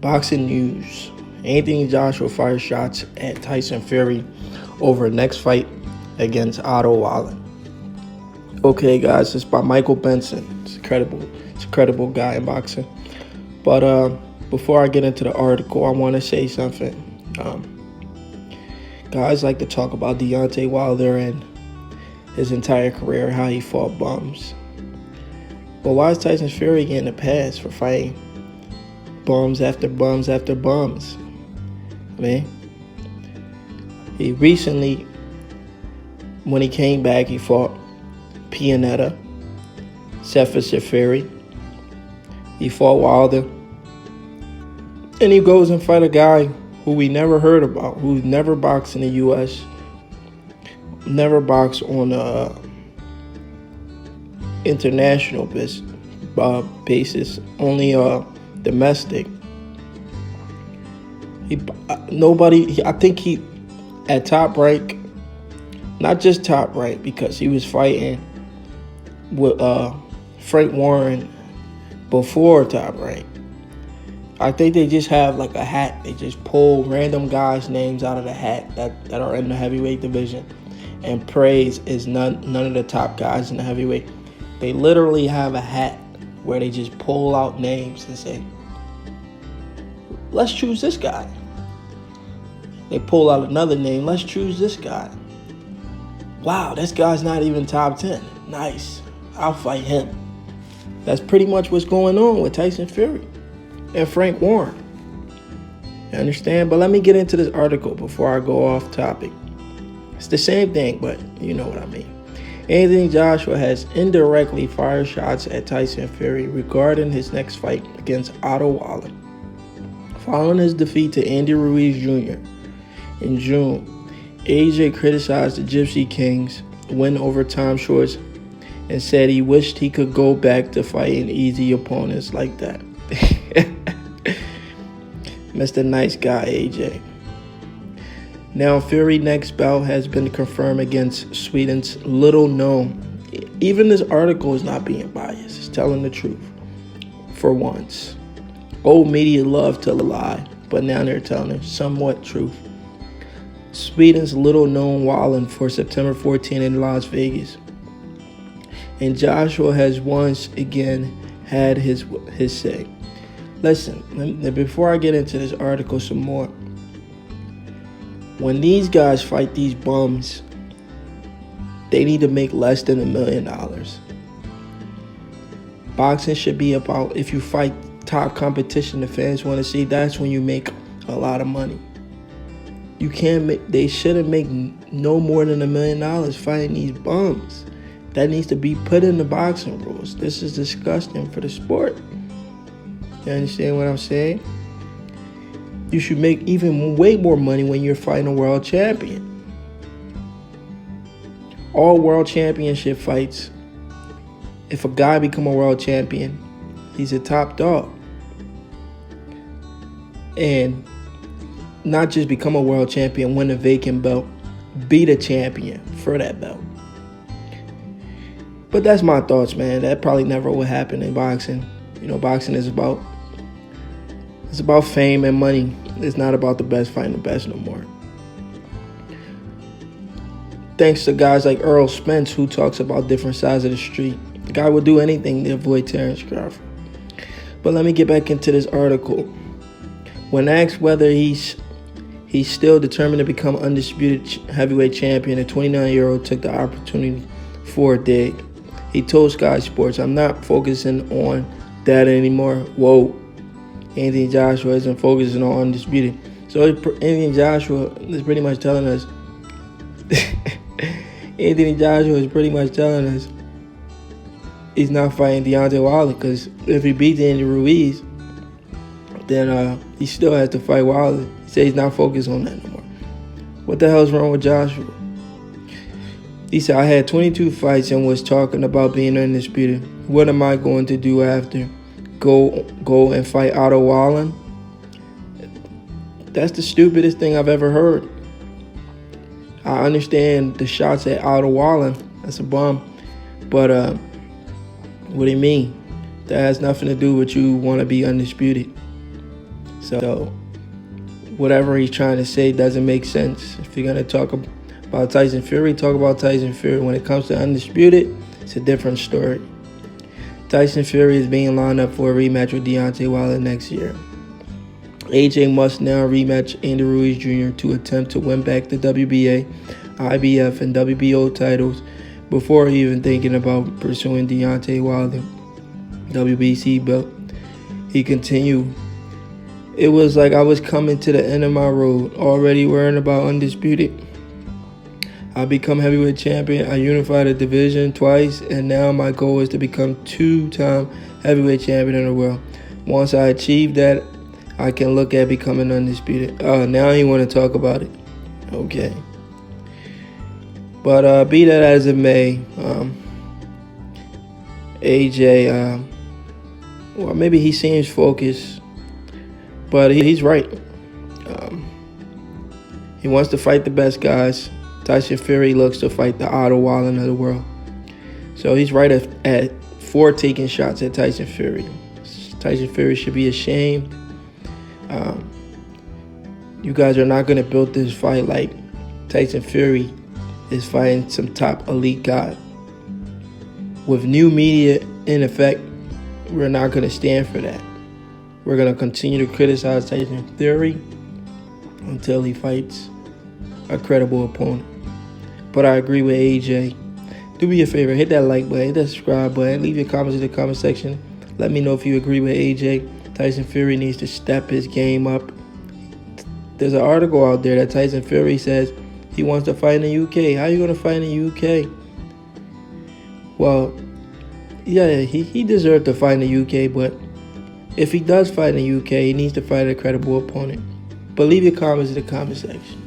Boxing news. Anthony Joshua fires shots at Tyson Fury over next fight against Otto Wallin. Okay, guys, it's by Michael Benson. It's incredible. It's a credible guy in boxing. But before I get into the article, I want to say something. Guys like to talk about Deontay Wilder and his entire career, how he fought bums. But why is Tyson Fury getting a pass for fighting bums after bums after bums? I mean, he recently, when he came back, he fought Pianetta, Tyson Fury. He fought Wilder. And he goes and fight a guy who we never heard about, who's never boxed in the U.S., never boxed on international basis, only domestic. I think he, at Top Rank, not just Top Rank, because he was fighting with Frank Warren before Top Rank. I think they just have like a hat. They just pull random guys' names out of the hat that are in the heavyweight division and praise is none of the top guys in the heavyweight. They literally have a hat where they just pull out names and say, let's choose this guy. They pull out another name, let's choose this guy. Wow, this guy's not even top 10. Nice, I'll fight him. That's pretty much what's going on with Tyson Fury and Frank Warren. You understand? But let me get into this article before I go off topic. It's the same thing, but you know what I mean. Anthony Joshua has indirectly fired shots at Tyson Fury regarding his next fight against Otto Wallin. Following his defeat to Andy Ruiz Jr. in June, AJ criticized the Gypsy King's win over Tom Schwartz and said he wished he could go back to fighting easy opponents like that. Mr. Nice Guy AJ. Now, Fury's next bout has been confirmed against Sweden's little known. Even this article is not being biased. It's telling the truth. For once. Old media love to lie, but now they're telling the somewhat truth. Sweden's little known Wallin for September 14 in Las Vegas. And Joshua has once again had his say. Listen, before I get into this article some more, when these guys fight these bums, they need to make less than $1 million. Boxing should be about, if you fight top competition the fans want to see, that's when you make a lot of money. You can't make, they shouldn't make no more than $1 million fighting these bums. That needs to be put in the boxing rules. This is disgusting for the sport. You understand what I'm saying? You should make even way more money when you're fighting a world champion. All world championship fights, if a guy become a world champion, he's a top dog. And not just become a world champion, win a vacant belt, be the champion for that belt. But that's my thoughts, man. That probably never will happen in boxing. You know, boxing is about fame and money. It's not about the best fighting the best no more. Thanks to guys like Earl Spence, who talks about different sides of the street. The guy would do anything to avoid Terrence Crawford. But let me get back into this article. When asked whether he's still determined to become undisputed heavyweight champion, the 29-year-old took the opportunity for a dig. He told Sky Sports, "I'm not focusing on that anymore." Whoa. Anthony Joshua isn't focusing on undisputed. So Anthony Joshua is pretty much telling us Anthony Joshua is pretty much telling us he's not fighting Deontay Wilder, because if he beats Andy Ruiz, then he still has to fight Wilder. He said he's not focused on that no more. What the hell's wrong with Joshua? He said, "I had 22 fights and was talking about being undisputed. What am I going to do after? Go and fight Otto Wallin?" That's the stupidest thing I've ever heard. I understand the shots at Otto Wallin. That's a bum. But what do you mean? That has nothing to do with you want to be undisputed. So whatever he's trying to say doesn't make sense. If you're going to talk about Tyson Fury, talk about Tyson Fury. When it comes to Undisputed, it's a different story. Tyson Fury is being lined up for a rematch with Deontay Wilder next year. AJ must now rematch Andy Ruiz Jr. to attempt to win back the WBA, IBF, and WBO titles before even thinking about pursuing Deontay Wilder WBC belt. He continued, "It was like I was coming to the end of my road, already worrying about Undisputed. I become heavyweight champion, I unified the division twice, and now my goal is to become two-time heavyweight champion in the world. Once I achieve that, I can look at becoming undisputed." Now you want to talk about it. Okay. But be that as it may, AJ, well, maybe he seems focused, but he's right. He wants to fight the best guys. Tyson Fury looks to fight the Otto Wallin of the world. So he's right at 4 taking shots at Tyson Fury. Tyson Fury should be ashamed. You guys are not going to build this fight like Tyson Fury is fighting some top elite guy. With new media in effect, we're not going to stand for that. We're going to continue to criticize Tyson Fury until he fights a credible opponent. But I agree with AJ. Do me a favor, hit that like button, hit that subscribe button, leave your comments in the comment section. Let me know if you agree with AJ. Tyson Fury needs to step his game up. There's an article out there that Tyson Fury says he wants to fight in the UK. How are you going to fight in the UK? Well, yeah, he deserved to fight in the UK, but if he does fight in the UK, he needs to fight a credible opponent. But leave your comments in the comment section.